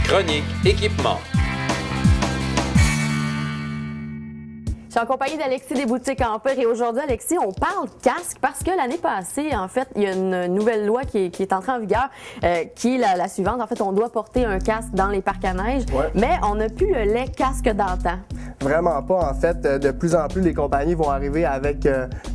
Chronique équipement. Je suis en compagnie d'Alexis des boutiques Empire et aujourd'hui, Alexis, on parle casque parce que l'année passée, en fait, il y a une nouvelle loi qui est entrée en vigueur qui est la suivante. En fait, on doit porter un casque dans les parcs à neige, mais on n'a plus les casques d'antan. Vraiment pas. En fait, de plus en plus, les compagnies vont arriver avec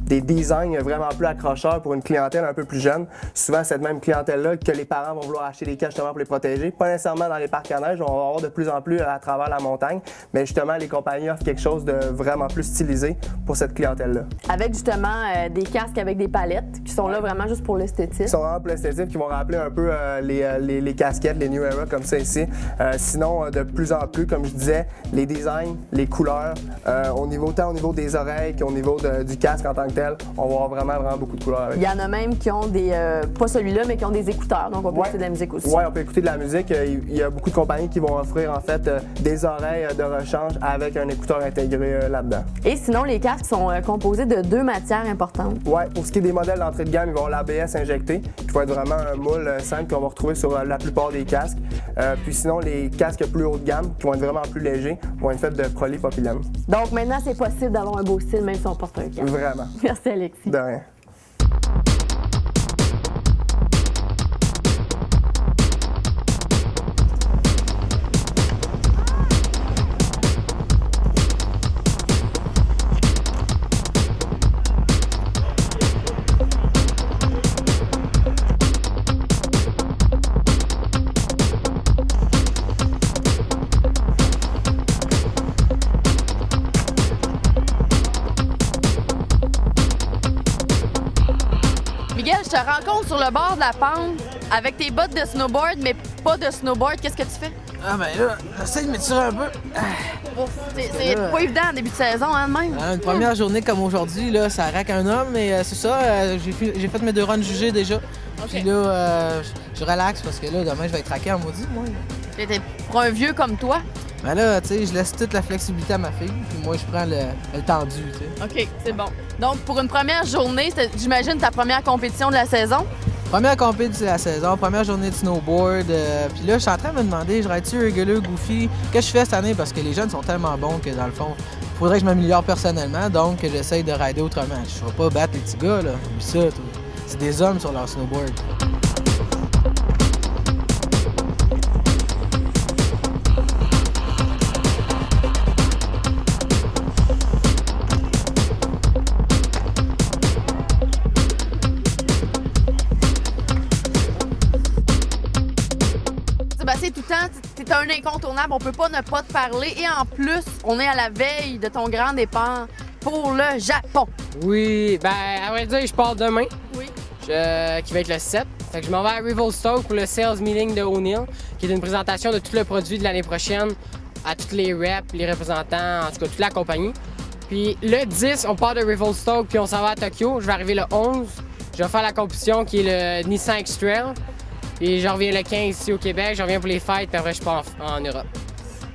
des designs vraiment plus accrocheurs pour une clientèle un peu plus jeune. Souvent, cette même clientèle-là que les parents vont vouloir acheter des casques justement pour les protéger. Pas nécessairement dans les parcs à neige, on va avoir de plus en plus à travers la montagne, mais justement, les compagnies offrent quelque chose de vraiment plus stylisé pour cette clientèle-là. Avec justement des casques avec des palettes qui sont là vraiment juste pour l'esthétique. Qui sont vraiment pour l'esthétique, qui vont rappeler un peu les casquettes, les New Era comme ça ici. Sinon, de plus en plus, comme je disais, les designs, les couleurs, tant au niveau des oreilles qu'au niveau du casque en tant que tel, on va avoir vraiment beaucoup de couleurs avec. Il y en a même qui ont des, pas celui-là, mais qui ont des écouteurs, donc on peut écouter de la musique aussi. Oui, on peut écouter de la musique. Il y a beaucoup de compagnies qui vont offrir en fait des oreilles de rechange avec un écouteur intégré là-dedans. Et sinon, les casques sont composés de 2 matières importantes. Oui, pour ce qui est des modèles d'entrée de gamme, ils vont avoir l'ABS injecté, qui va être vraiment un moule simple qu'on va retrouver sur la plupart des casques. Puis sinon, les casques plus haut de gamme, qui vont être vraiment plus légers, vont être faits de polypropylène. Donc maintenant, c'est possible d'avoir un beau style, même si on porte un casque. Vraiment. Merci, Alexis. De rien. Miguel, je te rencontre sur le bord de la pente avec tes bottes de snowboard, mais pas de snowboard. Qu'est-ce que tu fais? Ah ben là, j'essaie de m'étirer un peu. C'est pas évident en début de saison, hein, de même? Une première journée comme aujourd'hui, là, ça raque un homme, mais c'est ça, j'ai fait mes 2 runs jugés déjà. Puis là, je relaxe parce que là, demain, je vais être raqué en maudit, moi. T'es pour un vieux comme toi? Ben là, tu sais, je laisse toute la flexibilité à ma fille, puis moi, je prends le tendu, tu sais. OK, c'est bon. Donc, pour une première journée, j'imagine ta première compétition de la saison? Première compétition de la saison, première journée de snowboard. Puis là, je suis en train de me demander, je ride-tu rigolo, goofy? Qu'est-ce que je fais cette année? Parce que les jeunes sont tellement bons que, dans le fond, il faudrait que je m'améliore personnellement, donc j'essaye de rider autrement. Je ne vais pas battre les petits gars, là. Puis ça, c'est des hommes sur leur snowboard. Sébastien, tout le temps, t'es un incontournable, on peut pas ne pas te parler. Et en plus, on est à la veille de ton grand départ pour le Japon. Oui, ben à vrai dire, je pars demain. Oui. Qui va être le 7. Fait que je m'en vais à Revelstoke pour le Sales Meeting de O'Neill, qui est une présentation de tout le produit de l'année prochaine à tous les reps, les représentants, en tout cas toute la compagnie. Puis le 10, on part de Revelstoke puis on s'en va à Tokyo. Je vais arriver le 11. Je vais faire la compétition qui est le Nissan X-Trail. Puis je reviens le 15 ici au Québec, je reviens pour les fêtes, puis après je pars en Europe.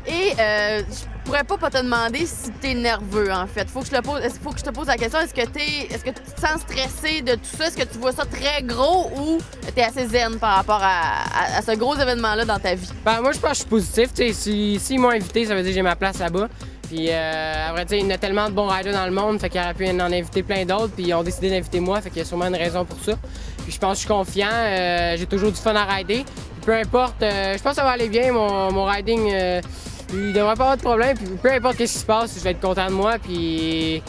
Et je pourrais pas te demander si t'es nerveux, en fait. Faut que je te pose la question, est-ce que tu te sens stressé de tout ça? Est-ce que tu vois ça très gros ou t'es assez zen par rapport à ce gros événement-là dans ta vie? Ben moi je pense que je suis positif. S'ils m'ont invité, ça veut dire que j'ai ma place là-bas. Puis à vrai dire, il y en a tellement de bons riders dans le monde, fait qu'il aurait pu en inviter plein d'autres, puis ils ont décidé d'inviter moi, fait qu'il y a sûrement une raison pour ça. Puis je pense que je suis confiant, j'ai toujours du fun à rider. Puis peu importe, je pense que ça va aller bien, mon riding, il devrait pas avoir de problème. Puis peu importe ce qui se passe, je vais être content de moi, puis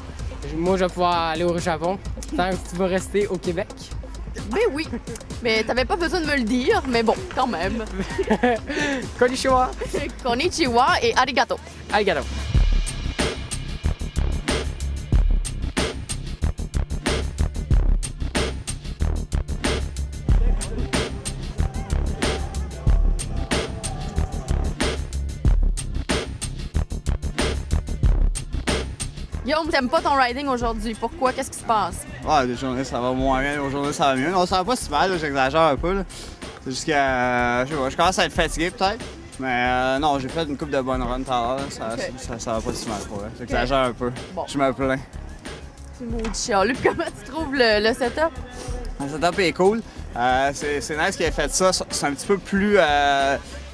moi je vais pouvoir aller au Japon, tant que tu vas rester au Québec. Ben oui, mais t'avais pas besoin de me le dire, mais bon, quand même. Konnichiwa! Konnichiwa et arigato. Arigato! Guillaume, t'aimes pas ton riding aujourd'hui. Pourquoi? Qu'est-ce qui se passe? Ouais, des journées ça va moins bien, des journées ça va mieux. Non, ça va pas si mal, j'exagère un peu. Là. C'est juste que je commence à être fatigué peut-être. Mais non, j'ai fait une couple de bonnes runs tout à l'heure. Ça va pas si mal pour eux. J'exagère un peu. Bon. Je me plains. C'est maudit chialu. Puis comment tu trouves le setup? Le setup est cool. C'est nice qu'il ait fait ça. C'est un petit peu plus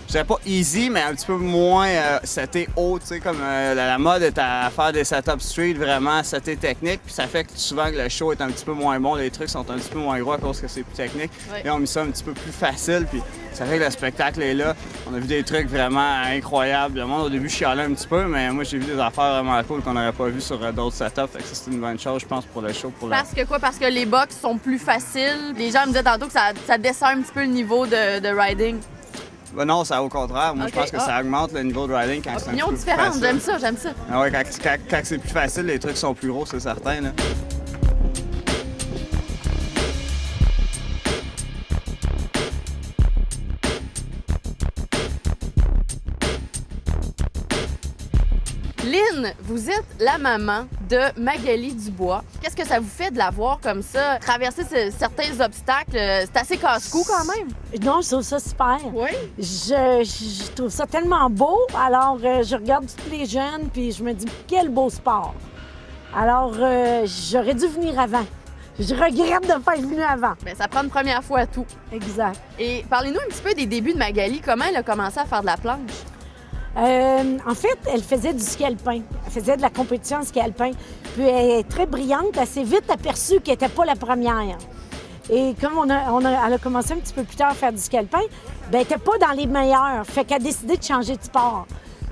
je dirais pas easy, mais un petit peu moins seté haut, tu sais, comme la mode est à faire des setups street vraiment seté technique, puis ça fait que souvent que le show est un petit peu moins bon, les trucs sont un petit peu moins gros à cause que c'est plus technique. Ouais. Et on a mis ça un petit peu plus facile, puis ça fait que le spectacle est là. On a vu des trucs vraiment incroyables. Le monde au début chialait un petit peu, mais moi j'ai vu des affaires vraiment cool qu'on n'aurait pas vu sur d'autres setups, fait que ça c'est une bonne chose, je pense, pour le show. Parce que quoi? Parce que les box sont plus faciles. Les gens me disaient tantôt que ça descend un petit peu le niveau de riding. Ben non, c'est au contraire. Moi, Ok, je pense que ça augmente le niveau de riding quand c'est un petit Opinion peu plus différente, facile. j'aime ça, j'aime ça. Ah ouais, quand c'est plus facile, les trucs sont plus gros, c'est certain. Là. Lynn, vous êtes la maman de Magali Dubois. Qu'est-ce que ça vous fait de la voir comme ça, traverser certains obstacles? C'est assez casse-cou quand même. Non, je trouve ça super. Oui? Je trouve ça tellement beau. Alors, je regarde tous les jeunes, puis je me dis, quel beau sport. Alors, j'aurais dû venir avant. Je regrette de ne pas être venue avant. Bien, ça prend une première fois à tout. Exact. Et parlez-nous un petit peu des débuts de Magali. Comment elle a commencé à faire de la planche? En fait, elle faisait du ski alpin. Elle faisait de la compétition en ski alpin. Puis elle est très brillante. Elle s'est vite aperçue qu'elle n'était pas la première. Et comme elle a commencé un petit peu plus tard à faire du ski alpin, bien, elle n'était pas dans les meilleurs. Fait qu'elle a décidé de changer de sport.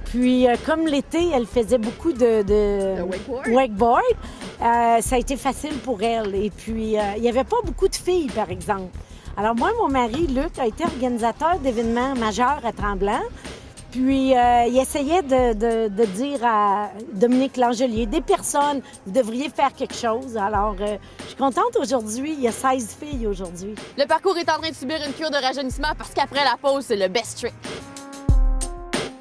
Puis, comme l'été, elle faisait beaucoup de wakeboard, ça a été facile pour elle. Et puis, il n'y avait pas beaucoup de filles, par exemple. Alors moi, mon mari, Luc, a été organisateur d'événements majeurs à Tremblant. Puis, il essayait de dire à Dominique Langelier, des personnes, vous devriez faire quelque chose. Alors, je suis contente aujourd'hui. Il y a 16 filles aujourd'hui. Le parcours est en train de subir une cure de rajeunissement parce qu'après la pause, c'est le best trick.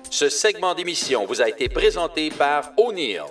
Ce segment d'émission vous a été présenté par O'Neill.